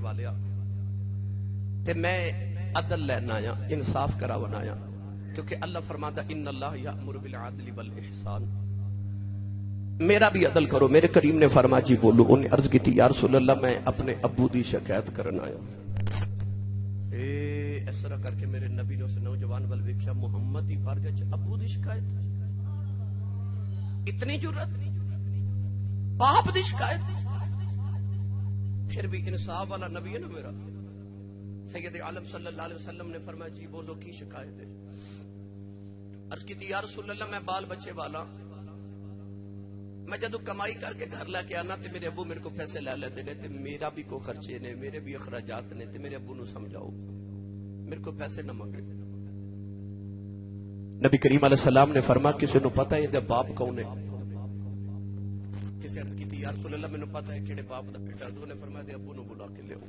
والیا تے میں عدل لینا آیا، انصاف کراون آیا، کیونکہ اللہ فرماتا ان اللہ یأمر بالعدل والاحسان، میرا بھی عدل کرو۔ میرے کریم نے فرمایا جی بولو۔ انہیں عرض کی تھی یا رسول اللہ میں اپنے ابو دی شکایت کرنا آیا۔ اس طرح کر کے میرے نبی نے اس نوجوان ول ویکھیا، محمد دی بارگاہ چ ابو دی شکایت، اتنی جرأت، باپ دی شکایت، پھر بھی انصاف والا نبی ہے نا میرا۔ سید عالم صلی اللہ علیہ وسلم نے فرمایا جی بولو کی شکایت ہے؟ عرض کی تھی یا رسول اللہ میں بال بچے والا، میں جدو کمائی کر کے گھر لے کے آنا تے میرے ابو میرے کو پیسے لے لیتے نے تے میرا بھی کو خرچے نے، میرے بھی اخراجات نے تے میرے ابو نو سمجھاؤ میرے کو پیسے نہ مانگے۔ نبی کریم علیہ السلام نے فرمایا کسی نو پتہ ہے یہ باپ کون ہے؟ کسی عرض کی تھی یا رسول اللہ میں پتہ ہے کیڑے باپ دا بیٹا؟ تو نے فرمایا تے ابو نو بلا کے لے آؤ۔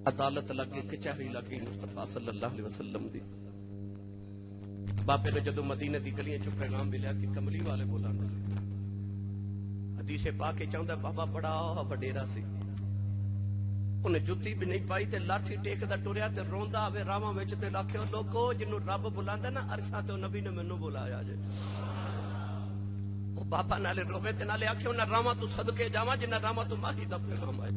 عدالت لگے، کچہری لگی مصطفیٰ صلی اللہ علیہ وسلم دی۔ باپے نے جدو مدینے دی گلیاں چ پیغام ملیا کہ کملی والے بولانا، حدیث پاک چاہتا بابا بڑا وڈیرا سی، انہیں جتی بھی نہیں پائی تے لاٹھی ٹیک دا ٹریا تے روندا آوے راواں وچ تے آکھے لوگو جنوں رب بلاندا نا عرشاں تے نبی نے مینوں بلایا جے۔ او بابا نالے روے تے نالے آکھے انہاں راواں تو صدقے جاواں جنہاں راواں تو ماہی دا پیغام آئے۔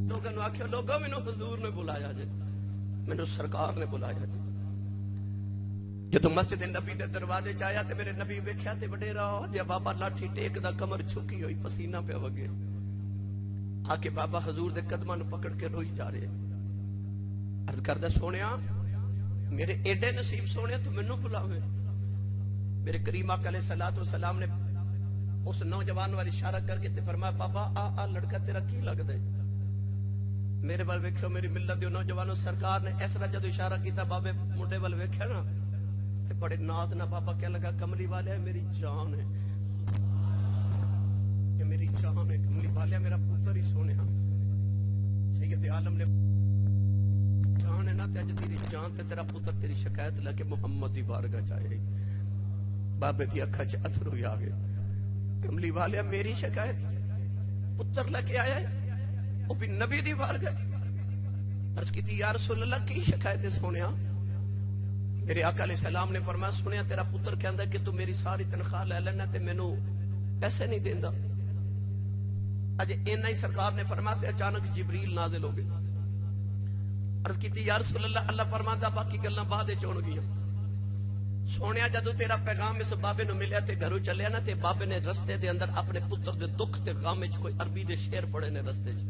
لوگوں نے آکھے لوگو مینوں حضور نے بلایا جے، مینوں سرکار نے بلایا جے۔ جدو مسجد نبی دے دروازے چ آیا تے میرے نبی ویکھیا تے وڈیرا جے بابا لاٹھی ٹیک دا کمر چھکی ہوئی پسینہ پہ وگے، آ کے بابا حضور دے قدماں نو پکڑ کے روئی جا رہے۔ عرض کردا سونیا میرے ایڈے نصیب سونے تو مینوں بلاویں۔ میرے کریم آقا علیہ الصلوۃ والسلام نے اس نوجوان وال اشارہ کر کے تے فرمایا بابا آ لڑکا تیرا کی لگدا ہے؟ میرے ول ویکھو میری ملت دے نوجوانوں، سرکار نے اس طرح جدو اشارہ کیتا بابے منڈے ول ویکھیا نا تے بڑے ناز نہ بابا کہنے لگا کملی والے میری جان ہے، کہ میری جان ہے کملی والے میرا پتر ہی سونے ہاں۔ سید عالم نے جان ہے نا تے اج تیری جان تے تیرا پتر تیری شکایت لے کے محمد دی بارگاہ چ آئے۔ بابے دی اکھاں چ اتھرو آ گئے۔ کملی والے میری شکایت پتر لے کے آیا ہے، وہ بھی نبی دی بارگاہ۔ عرض کی تھی یا رسول اللہ کی شکایت سونیا؟ میرے آقا علیہ السلام نے فرمایا سنیا تیرا پتر کہندا کہ تو میری ساری تنخواہ لے لینا تے مینوں پیسے نہیں دیندا۔ اج اینا ہی سرکار نے فرمایا تے اچانک جبریل نازل ہو گئے۔ عرض کی تھی یا رسول اللہ اللہ فرماتا باقی گلاں بعد وچ ہون گیاں۔ سونیا جدو تیرا پیغام اس بابے نو ملیا تے گھروں چلیا نا تے بابے نے رستے دے اندر اپنے پتر دے دکھ تے غم وچ کوئی عربی دے شعر پڑھے نے رستے وچ۔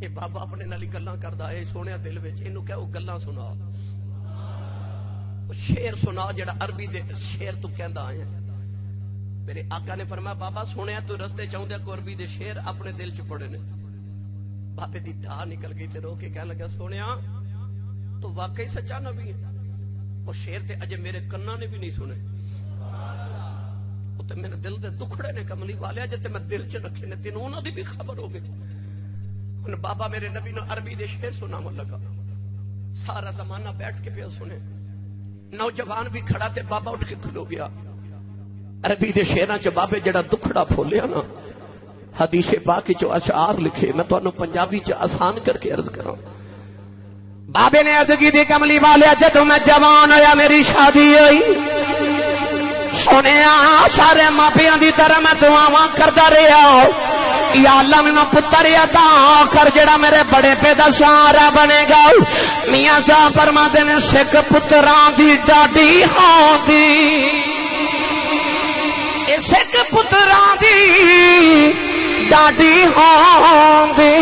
اے بابا اپنے نال گلاں کردا اے سونیا دل وچ اینو کہ او گلاں سنا، شعر سنا جڑا عربی دے شعر تو کہندا آیا۔ میرے آقا نے فرمایا بابا سونیا تو رستے چاہندے کو عربی دے شعر اپنے دل چ پڑھے نے۔ بابے دی ڈھا نکل گئی تے رو کے کہنے لگا سونیا تو واقعی سچا نبی ہے؟ وہ شعر تے اجے میرے کنا نے بھی نہیں سنے، وہ تے میرے دل دے دکھڑے نے کملی والے جے تے میں دل چ رکھے نے تینوں انہاں دی بھی خبر ہو گئی۔ ہن بابا میرے نبی نو عربی دے شعر سناون لگا، سارا زمانہ بیٹھ کے پیا سنے۔ نوجوان بھی کھڑا تے بابا اٹھ کے کھلو گیا۔ عربی دے شعراں چ بابے جڑا دکھڑا پھولیا نا حدیث پاک چ اشعار لکھے، میں تانوں پنجابی چ آسان کر کے عرض کراں۔ بابے نے عرض کی تھی کملی والے جدوں میں جوان ہویا میری شادی ہوئی، سنیا سارے ماپیاں دی طرح میں دعاواں کردا رہیا یا اللہ مینوں پتر عطا کر جڑا میرے بڑے پے دا سہارا بنے گا۔ میاں صاحب فرماتے نے سکھ پتراں دی ڈاڈی ہوندی، اے سکھ پتراں دی ڈاڈی ہوندی،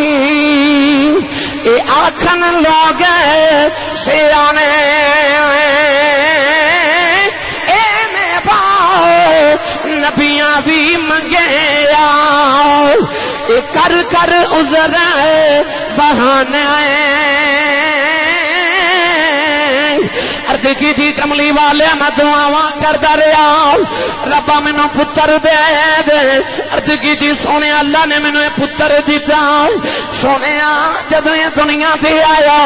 اے آکھن لوگ سیانے اے میں با نبیاں بھی منگیا، اے کر کر عذر بہانے ارد کی تھی کملی والے میں دعاواں کردا رہا ربا مینوں پتر دے دے عرض کی تھی سونے اللہ نے مینوں پتر دیتا سونے جدوں یہ دنیا تے آیا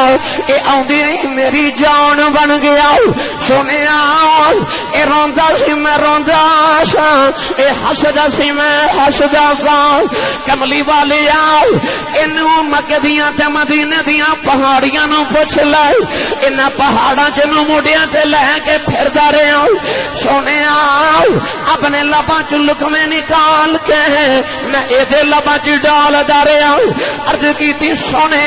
اے آندی میری جان بن گیا سونے اے روندا سی میں روندا سا اے ہسدا سی میں ہسدا سا کملی والے اینو مکے دیاں تے مدینے دیاں پہاڑیاں نو پوچھ لے انہاں پہاڑاں چ نو موڈیاں تے لے کے پھردا رہیا سونے اپنے لباں چ لقمے نکال کے میں اے دے لباں چ ڈالدا رہیا عرض کیتی سونے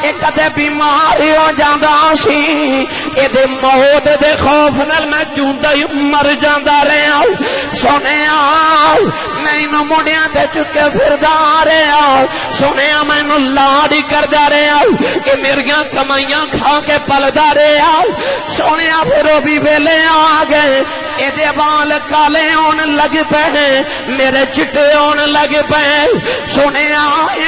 اے کدے بیمار ہو جاندا سی اے دے موت دے خوف نال میں جوندا ہی مر جاندا رہیا سونے میں انہاں موڈیاں تے چکے پھردا رہیا سونے مینوں لاڈ کردا رہیا کہ میریاں کمائیاں کھا کے پلدا رہیا سونے پھر وہ بھی ویلے آ گئے اے بال کالے ہون لگ پے میرے چٹے ہون لگ پے سونے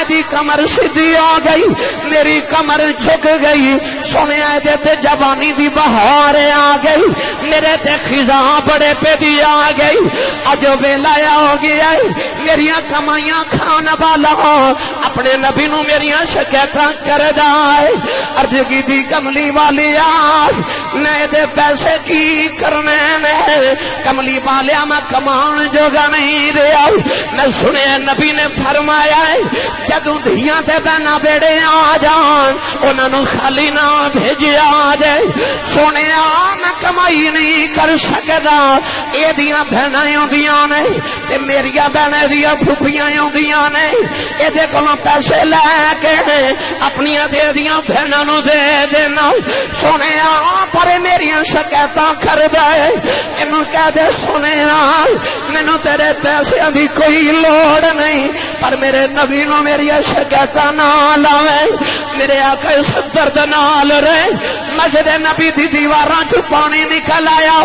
دی کمر سیدھی آ گئی میری کمر جھک گئی سونے تے جوانی دی بہار آ گئی میرے تے خزاں بڑے پہ دی آ گئی اج ویلا ہو گیا میریاں کمائیاں کھان والا اپنے نبی نو میریاں شکایتاں کردا ہے عرض کی دی کملی والی میں دے پیسے کی کرنے نے کملی والیا میں کمان جوگا نہیں رہا میں سنے نبی نے فرمایا ہے جدوں دھیاں تے بہنا بیڑے آ جان انہاں نو خالی نہ بھیجیا جائے سونے میں کمائی نہیں کر سکدا اے دیاں بہناں ہوندیاں نے تے میریاں بہناں دیاں پھوپھیاں ہوندیاں نے اے دے کولوں پیسے لے کے اپنی دے دیاں بہناں نو دے دینا سونے پر میریاں شکایتاں کردا ہے اینوں کہہ دے سونے مینوں تیرے پیسے دی کوئی لوڑ نہیں پر میرے نبی نو میری شکایتاں نہ لاوے میرے آقا اس درد نال رہے مسجد نبی دی دیواراں چ پانی نکل آیا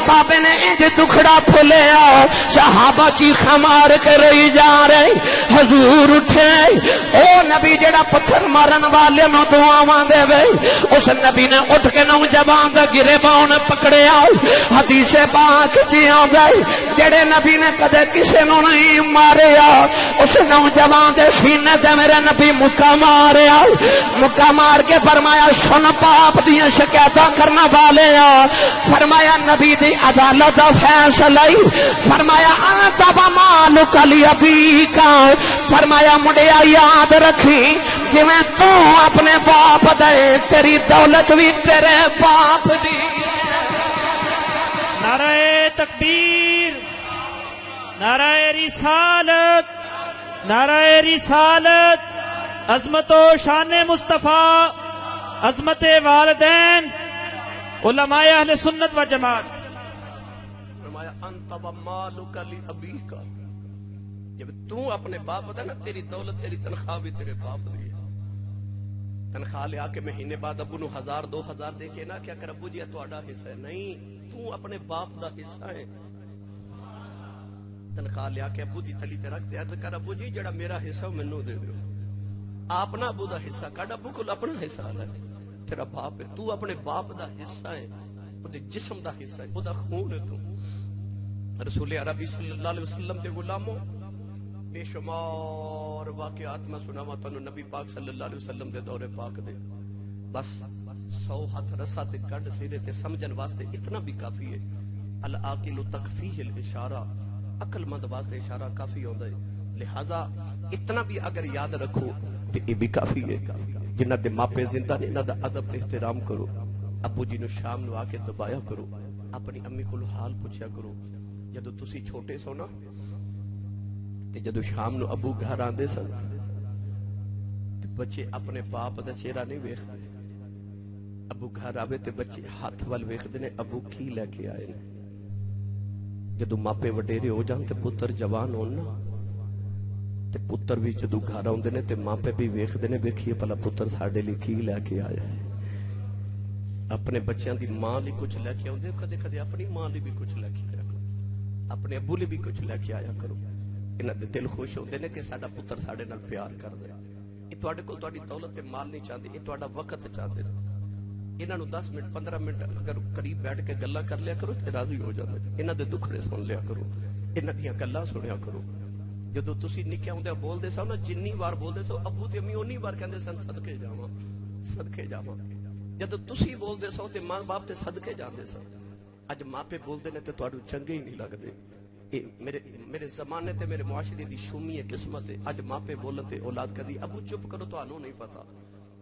بابے نے انج دکھڑا پھلیا صحابہ چیخاں مار کے رہی جا رہے حضور اٹھے او نبی جڑا پتھر مارن والے نو دعاواں دے وے اس نبی نے اٹھ کے نوجوان دا گریبان پکڑیا حدیث پاک جی آ گئی جڑے نبی نے کدے کسے نو نہیں ماریا اس نوجوان دے سینے تے میرے نبی مکہ ماریا مکہ مار کے فرمایا سن پاپ دیاں شکایتاں کرنا والے فرمایا نبی دی عدالت دا فیصلہ فرمایا انت بمالک لابیک فرمایا مڈیا یاد رکھی جویں تو اپنے باپ دے تیری دولت بھی تیرے باپ دی نعرہ تکبیر نعرہ رسالت نعرہ رسالت عظمت و شان مصطفیٰ عظمت والدین علماء اہل سنت و جماعت فرمایا انت ومالک لابیک جب تو اپنے باپ دا نا تیری دولت تیری تنخواہ بھی تیرے باپ دی تنخواہ لے آ کے مہینے بعد ابو نو 1000 2000 دے کے نہ کیا کر ابو جی تہاڈا حصہ ہے نہیں تو اپنے باپ دا حصہ ہے تنخواہ لے آ کے ابو جی تھلی تے رکھ تے عرض کر ابو جی جڑا میرا حصہ مینوں دے دیو آپ نہ ابو دا حصہ کڈ ابو کول اپنا حصہ لے تیرا باپ ہے تو اپنے باپ دا حصہ ہے او دے جسم دا حصہ ہے او دا خون ہے تو رسول عربی صلی اللہ علیہ وسلم دے غلاموں بے شمار واقعات میں سناواں تانوں نبی پاک صلی اللہ علیہ وسلم دے دور پاک دے بس 100 ہاتھ رسا تے کڈ سیدھے تے سمجھن واسطے اتنا بھی کافی ہے العاقل تکفیہ الاشارہ عقل مند واسطے اشارہ کافی ہوندا ہے لہذا اتنا بھی اگر یاد رکھو تے یہ بھی کافی ہے جنہ دے ماپے زندہ نے انہاں دا ادب تے احترام کرو ابو جی نو شام نو آ کے دبایا کرو اپنی امی کول حال پوچھیا کرو جدو تسی چھوٹے سو نا تے جدو شام نو ابو گھر آندے سن تے بچے اپنے باپ دا چہرہ نہیں ویکھدے ابو گھر آوے تے بچے ہاتھ وال ویکھدے نے ابو کی لے کے آئے نے جدو ماپے وڈیرے ہو جان تے پتر جوان ہون نا تے پتر بھی جدو گھر آوندے نے تے ماپے بھی ویکھدے نے ویکھیے پلا پتر ساڈے لئی کی لے کے آیا ہے اپنے بچیاں دی ماں لئی کچھ لے کے آوندے کدے کدے اپنی ماں لئی بھی کچھ لے کے آیا کرو اپنے ابو لئی بھی کچھ لے کے آیا کرو انہاں دے دل خوش ہوندے نے کہ ساڈا پتر ساڈے نال پیار کردا ہے یہ تواڈے کول تواڈی دولت تے مال نہیں چاہندے یہ تواڈا وقت چاہندے انہاں نو 10 منٹ 15 منٹ اگر قریب بیٹھ کے گلاں کر لیا کرو تے راضی ہو جاندے، انہاں دے دکھڑے سن لیا کرو، انہاں دیاں گلاں سنیا کرو۔ جدو تسی نکے ہوندے بولدے سو نا، جنی بار بولدے سو ابو تے امی اونی بار کہندے سن صدقے جاواں صدقے جاواں۔ جدو تسی بولدے سو تے ماں باپ تے صدقے جاندے سو۔ اج ماں پہ بولدے نے تے تواڈو چنگے ہی نہیں لگدے۔ اے میرے زمانے تے میرے معاشرے دی شومی قسمت ہے۔ اج ماں پہ بولن تے اولاد کہدی ابو چپ کرو تانوں نہیں پتہ،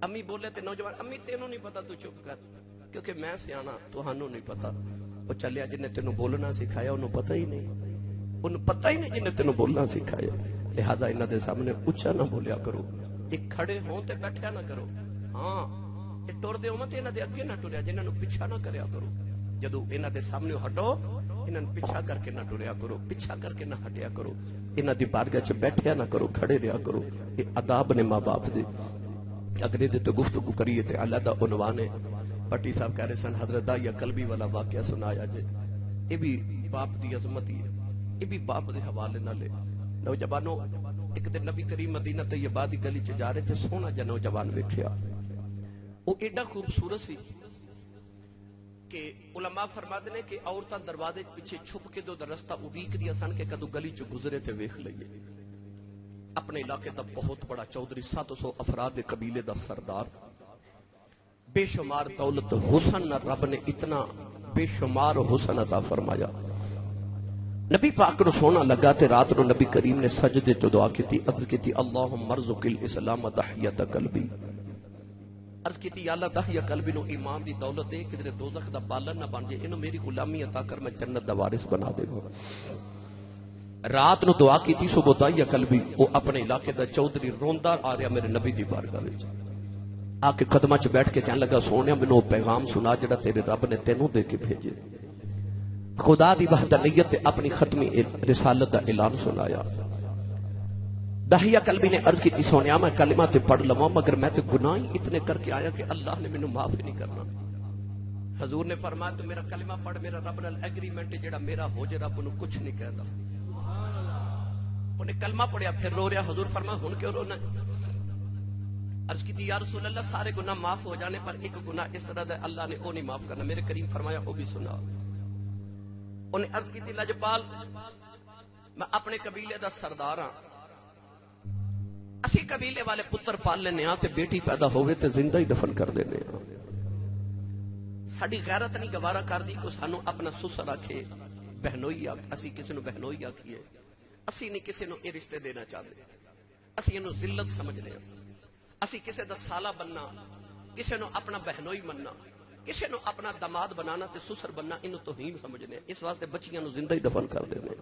امی بولے تے نوجوان امی تینوں نہیں پتہ تو چپ کر، کیونکہ میں سیاںا تانوں نہیں پتہ۔ او چلیا جن نے تینوں بولنا سکھایا انہوں پتہ ہی نہیں، انہوں پتہ ہی نہیں جن نے تینوں بولنا سکھایا۔ لہذا انہاں دے سامنے اونچا نہ بولیا کرو، ایک کھڑے ہون تے بیٹھیا نہ کرو۔ ہاں اے ٹر دے ہوواں تے انہاں دے اگے نہ ٹریا، جنہاں نوں پیچھا نہ کریا کرو۔ جدو انہاں دے سامنے ہٹو انہاں نوں پیچھا کر کے نہ ٹریا کرو، پیچھا کر کے نہ ہٹیا کرو، انہاں دی بارگاہ چ بیٹھیا نہ کرو، کھڑے رہیا کرو۔ یہ آداب نے ماں باپ دے۔ اگر یہ تو گفتگو کریے تے علیحدہ عنوان ہے۔ پٹی صاحب کہہ رہے سن حضرت داعیہ قلبی والا واقعہ سنایا جے، یہ بھی باپ دی عظمت ہی ہے، یہ بھی باپ دے حوالے نہ لے۔ نوجوانوں ایک دن نبی کریم مدینہ طیبہ دی گلی چ جا رہے تھے، سونا جا نوجوان ویکھیا، وہ ایڈا خوبصورت سی کہ علماء فرماتے ہیں کہ عورتاں دروازے پیچھے چھپ کے دو رستہ ابیک دیا سن کہ کدو گلی چ گزرے تے ویکھ لئیے۔ اپنے علاقے دا بہت بڑا چودھری، 700 افراد قبیلے دا سردار، بے شمار دولت، حسن رب نے اتنا بے شمار حسن عطا فرمایا۔ نبی پاک نو سونا لگا تے رات نو نبی کریم نے سجدے چ دعا کیتی، عرض کیتی اللہم ارزق الاسلام تحیۃ قلبی، عرض کیتی یا اللہ تحیہ قلبی نو ایمان دی دولت دے، کدھر دوزخ دا بالن نہ بن جائے، انہوں میری غلامی عطا کر میں جنت دا وارث بنا دے گا۔ رات نو دعا کیتی، صبح تحیہ قلبی، وہ اپنے علاقے دا چودھری روندا آ رہا میرے نبی دی بارگاہ وچ، آ کے قدمہ چ بیٹھ کے کہنے لگا سونیا مینوں پیغام سنا جڑا تیرے رب نے تینوں دے کے بھیجے۔ خدا دی وحدانیت تے اپنی ختمی رسالت دا اعلان سنایا۔ داہیہ قلبی نے عرض کی سونیا میں کلمہ تے پڑھ لواں مگر میں تے گناہ ہی اتنے کر کے آیا کہ اللہ نے مینوں معاف نہیں کرنا۔ حضور نے فرمایا تو میرا کلمہ پڑھ، میرا رب نال ایگریمنٹ جڑا میرا ہو جے رب انہوں کچھ نہیں کہندا۔ انہیں کلمہ پڑھیا پھر رو رہا، حضور فرمایا ہن کیوں رونا؟ عرض کی یا رسول اللہ سارے گناہ معاف ہو جانے پر ایک گناہ اس طرح دا اللہ نے او نہیں معاف کرنا۔ میرے کریم فرمایا او بھی سنا۔ انہیں عرض کی لجپال میں اپنے قبیلے دا سردار ہاں، اسی قبیلے والے پتر پال لینے ہاں تے بیٹی پیدا ہوئے تے زندہ ہی دفن کر دینے ہاں۔ ساڑی غیرت نہیں گوارا کر دی کو سانو اپنا سسر آکھے، بہنوئی آکھے، اسی کسی نو بہنوئی آکھیے، اسی نہیں کسی نو اے رشتے دینا چاہتے، اسی انو ذلت سمجھنے ہیں، اسی کسی دا سالہ بننا، کسی نو اپنا بہنوئی مننا، کسی نو اپنا دماد بنانا تے سسر بننا انو توہین سمجھنے، اس واسطے بچیاں نو زندہ ہی دفن کر دینے۔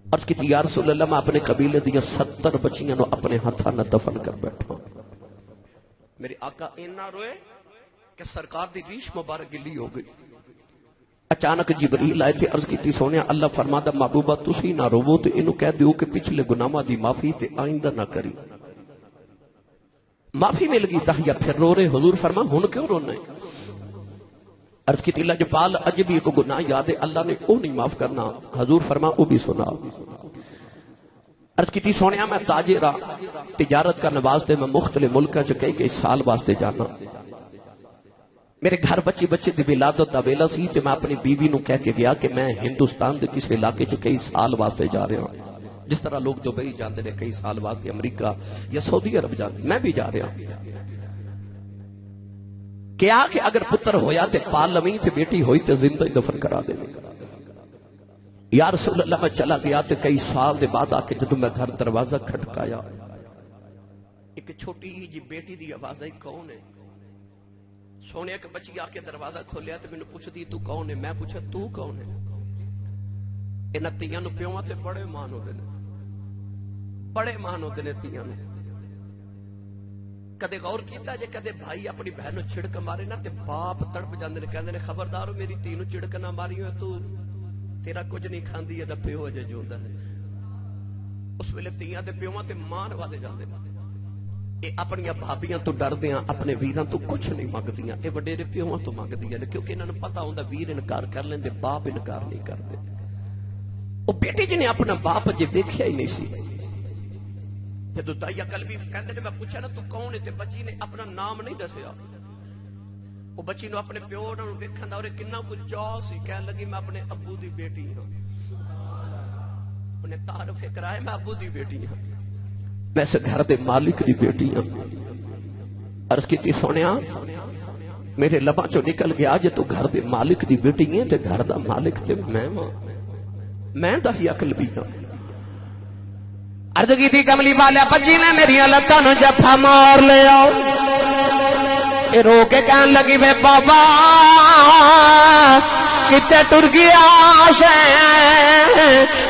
عرض کی یا رسول اللہ میں اپنے قبیلے دیا 70 بچیاں نو اپنے ہاتھاں نہ دفن کر بیٹھا۔ میرے آقا اینا روئے کہ سرکار دی ریش مبارک گلی ہو گئی۔ اچانک جبریل آئے تھے، عرض کی سونیا اللہ فرماتا محبوبہ تسی نہ رو تے انو کہہ دیو کہ پچھلے گناہاں دی معافی تے آئندہ نہ کری۔ معافی مل گئی، داہیہ پھر رو رہے، حضور فرما ہن کیوں رونا ہے؟ عرض کی لجپال اج بھی ایک گناہ یاد ہے اللہ نے او نہیں معاف کرنا۔ حضور فرما او بھی سنا۔ عرض کی سونیا میں تاجرہ تجارت کرنے واسطے میں مختلف ملکاں چ کئی سال واسطے جانا، میرے گھر بچے دی ولادت دا ویلا سی تے میں اپنی بیوی نو کہہ کے گیا کہ میں ہندوستان دے کسی علاقے چ کئی سال واسطے جا رہا ہوں، جس طرح لوگ دبئی جاندے نے کئی سال واسطے، امریکہ یا سعودی عرب جاندے، میں بھی جا رہا ہوں۔ کیا کہ اگر پتر ہویا تے پال لویں تے بیٹی ہوئی تے زندہ ہی دفن کرا دے۔ یا رسول اللہ میں چلا گیا تے کئی سال دے بعد آ کے جدوں میں گھر دروازہ کھٹکایا، ایک چھوٹی جی بیٹی دی آواز آئی کون ہے؟ سونے ایک بچی آ کے دروازہ کھولیا تے میں نے پوچھ دی تو کون ہے؟ میں پوچھا تو کون ہے؟ انہاں تیاں نو پیواں تے بڑے مان ہوندے نے، بڑے مان ہوندے نے تیاں نو۔ کدے غور کیتا جے کدے بھائی اپنی بہن نو چھڑک مارے نا تے باپ تڑپ جاندے نے، کہندے نے خبردار میری تی نو چھڑک نہ ماری ہوئے تو تیرا کچھ نہیں کھاندی ہے دا پیو اجے جوندا ہے۔ اس ویلے تیاں دے پیواں تے مان وادے جاندے نے، اے اپنی بھابیاں تو ڈردیاں اپنے ویراں تو کچھ نہیں منگدیاں، اے وڈیرے پیواں تو منگدیاں نے، کیونکہ انہاں نوں پتہ ہوندا ویر انکار کر لیندے باپ انکار نہیں کردے۔ او بیٹی جی نے اپنا باپ اجے ویکھیا ہی نہیں سی۔ جدو داہیہ قلبی کہندے نے میں پوچھا نا تو کون ہے تے بچی نے اپنا نام نہیں دسیا۔ وہ بچی نو اپنے پیو نال ویکھن دا اور کنا کچھ چاہ سی، کہن لگی میں اپنے ابو دی بیٹی ہاں، انہیں تعارف کرائے میں ابو دی بیٹی ہاں، میں اس گھر دے مالک دی بیٹی ہاں۔ عرض کیتی سونیا میرے لباں چوں نکل گیا جے تو گھر دے مالک دی بیٹی ہے تے گھر دا مالک تے میں دا ہی عقل بھی ہاں۔ عرض کیتی کملی والا بچی نے میری لتاں نو جفا مار لیا، اے رو کے کہن لگی وے بابا کتے ٹر گیا شے،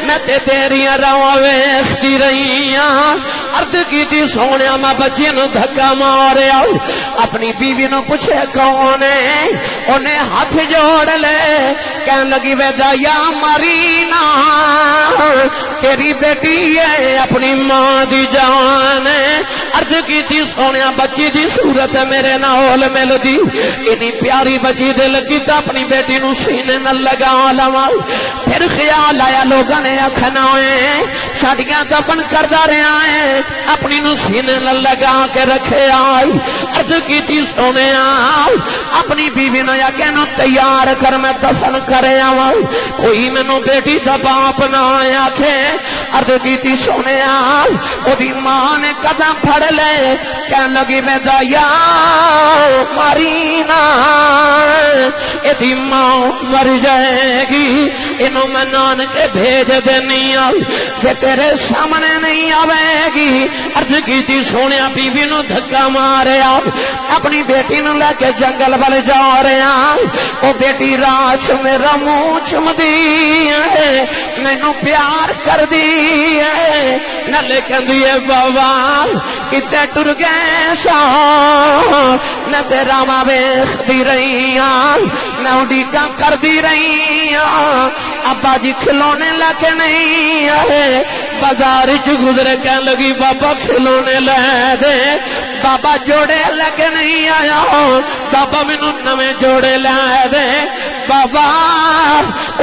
میں تے تیریاں راواں ویکھدی رہی ہاں۔ عرض کیتی سونیا میں بچی نو دھکا ماریا، اپنی بیوی نو پوچھے کون ہے، انہیں ہاتھ جوڑ لے، کہن لگی وے دایا ماری نا تیری بیٹی ہے اپنی ماں دی جان ہے۔ عرض کیتی سونیا بچی دی صورت میرے نال مل دی، اتنی پیاری بچی دل کیتا اپنی بیٹی نو سینے نال لگا لواں، پھر خیال آیا لوگاں نے آکھنا ہے ساڈیاں دفن کردا رہیا ہے، اپنی نو سینے نال لگا کے رکھے آئی۔ عرض کیتی سونیا اپنی بیوی نو یا کہ نو تیار کر میں دفن کرے آواں، کوئی مینوں بیٹی دا باپ نہ آکھے۔ عرض کیتی سونیا او دی ماں نے قدم پھڑ لے، کہن لگی میں دایا ماری نا اے دی ماں مر جائے گی، انہوں میں نانکے بھیج دینی آئی کہ تیرے سامنے نہیں آوے گی۔ عرض کیتی سونیا بیوی نو دھکا مارے اپنی بیٹی نو لے کے جنگل والے جا رہے ہیں، او بیٹی راش میرا منہ چم دی ہے، مینوں پیار کر دی ہے، نلے کہندی ہے بابا کتے ٹر گئے سا، نہ تیرا ماں ویکھدی رہی ہاں، میں اڈیکاں کردی رہی ہاں، ابا جی کھلونے لے کے نہیں آئے، بازار چ گزرے کہن لگی بابا کھلونے لے دے، بابا جوڑے لے کے نہیں آیا، بابا مینوں نویں جوڑے لے دے، بابا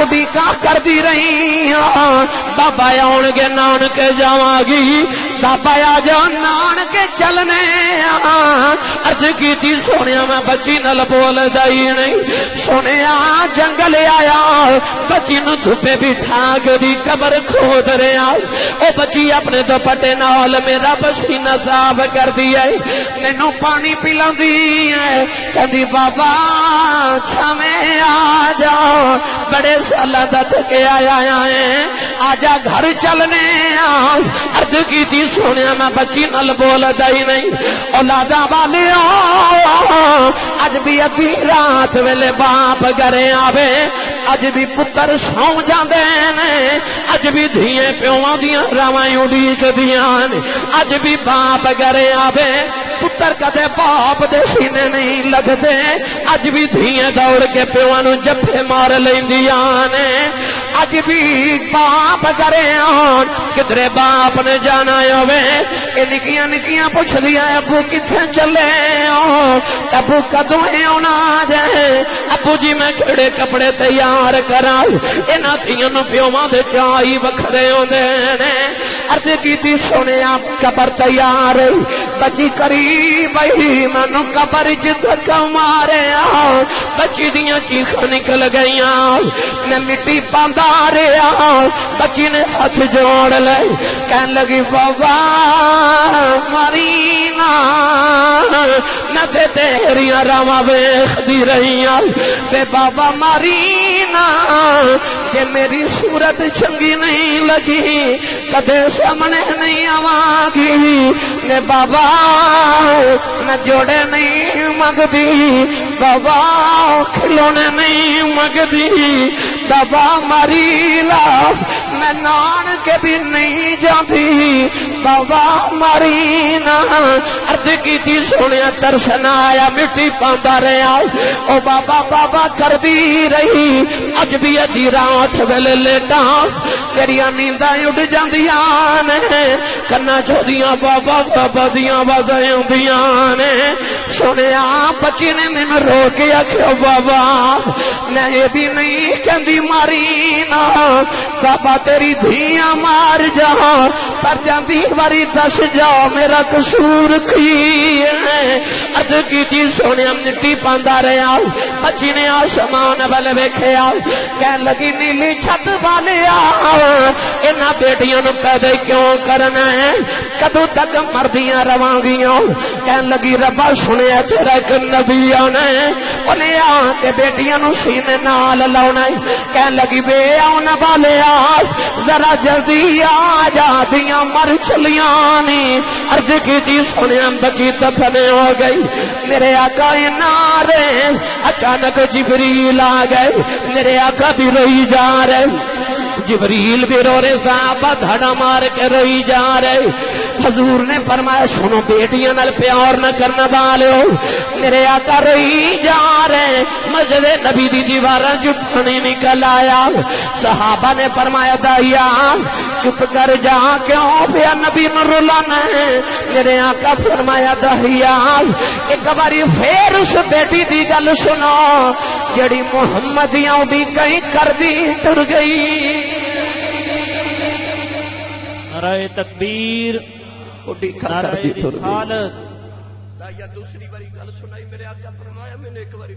اڈیکاں کردی رہی ہاں، بابا آن گے نانکے جاواں گی، بابا آ جا نانکے چلنے آں۔ عرض کیتی سونیا میں بچی نال بولدا ہی نہیں، سونیا جنگل آیا بچی نو دھوپے بٹھا کے دی قبر کھود رہا، او بچی اپنے دوپٹے نال میرا پسینہ صاف کر دیا، مینوں پانی پلاندی ہے، کہندی بابا چھاویں آ جا، بڑے سالاں دا تھکے آیا ہے، آ جا گھر چلنے آ۔ عرض کیتی سونیا میں بچی نال بولدا ہی نہیں، اولادا والے اج بھی ادھی رات ویلے باپ گھرے آوے، اج بھی پتر سو جاندے نے، اج بھی دھیے پیواں دیاں راواں اڈیک دیاں نے، اج بھی باپ گھرے آوے، پتر کدے باپ دے سینے نہیں لگدے، اج بھی دھیے دوڑ کے پیواں نو جفے مار لیندیاں نے، اج بھی باپ گھرے آن کدرے باپ نے جانا ہوئے، اے نکیاں نکیاں پوچھ دیا ابو کتھے چلے ہو، ابو کدوں آنا جائے، ابو جی میں کھڑے کپڑے تیار کراں، انہاں تھیاں نو پیواں دے چائی وکھرے ہوندے نے۔ عرض کیتی سونیا قبر تیار بچی قریب ہی مینوں قبر وچ دھکا ماریا، بچی دیاں چیخاں نکل گئیاں، میں مٹی پاندا رہیا، بچی نے ہاتھ جوڑ لے، کہن لگی بابا ماری نا میں تے تیریاں راواں ویکھدی رہی ہاں، تے بابا ماری نا کہ میری صورت چنگی نہیں لگی کدے سامنے نہیں آواں گی، نے بابا میں جوڑے نہیں منگدی، بابا کھلونے نہیں منگدی، بابا ماری لا میں نان کے بھی نہیں جاندی، بابا ماری نا۔ عرض کیتی سونیا ترس نہ آیا، مٹی پاندا رہیا، او بابا بابا کردی رہی، اج بھی ادھی رات ویلے لیٹاں تیریاں نینداں اڈ جاندیاں نے، کنا چودیاں بابا بابا دیاں آوازاں آندیاں نے۔ سونیا بچی نے مینوں رو کے آکھیا بابا میں یہ بھی نہیں کہندی ماری نا، بابا تیری دھیاں مار جا پر جاندی باری دس جاؤ میرا قصور کی ہے عرض کی جی سونے مٹی پاندا رہا بچی نے آسمان والے ویکھیا کہن لگی نیلی چھت والیا انہاں بیٹیاں نو پیدا کیوں کرنا ہے کدوں تک مردیاں رواں گیاں کہن لگی ربا سنیا تیرا ایک نبی آنا ہے انہیں آ کے بیٹیاں نو سینے نال لاؤنا ہے کہن لگی بے آن والے آ ذرا جلدی آ جا دیاں مر چلیاں نی عرض کی جی سونے بچی دفنے ہو گئی میرے آقا نارے اچانک جبریل آ گئے میرے آقا بھی روئی جا رہے جبریل بھی رو رہے صحابہ دھڑا مار کے روئی جا رہے حضور نے فرمایا سنو بیٹیاں نال پیار نہ کرنا والو میرے آقا روئی جا رہے مسجد نبی دی دیواراں جو پانی نکل آیا صحابہ نے فرمایا دایا چپ کر جا کیوں پیا نبی نو رلانا ہے میرے آقا فرمایا دایا ایک باری پھر اس بیٹی دی گل سنو جڑی محمدیاں بھی کہیں کر دی ٹر گئی نعرہ تکبیر نعرہ رسالت دایا دوسری باری گل سنائی میرے آقا فرمایا میں نے ایک باری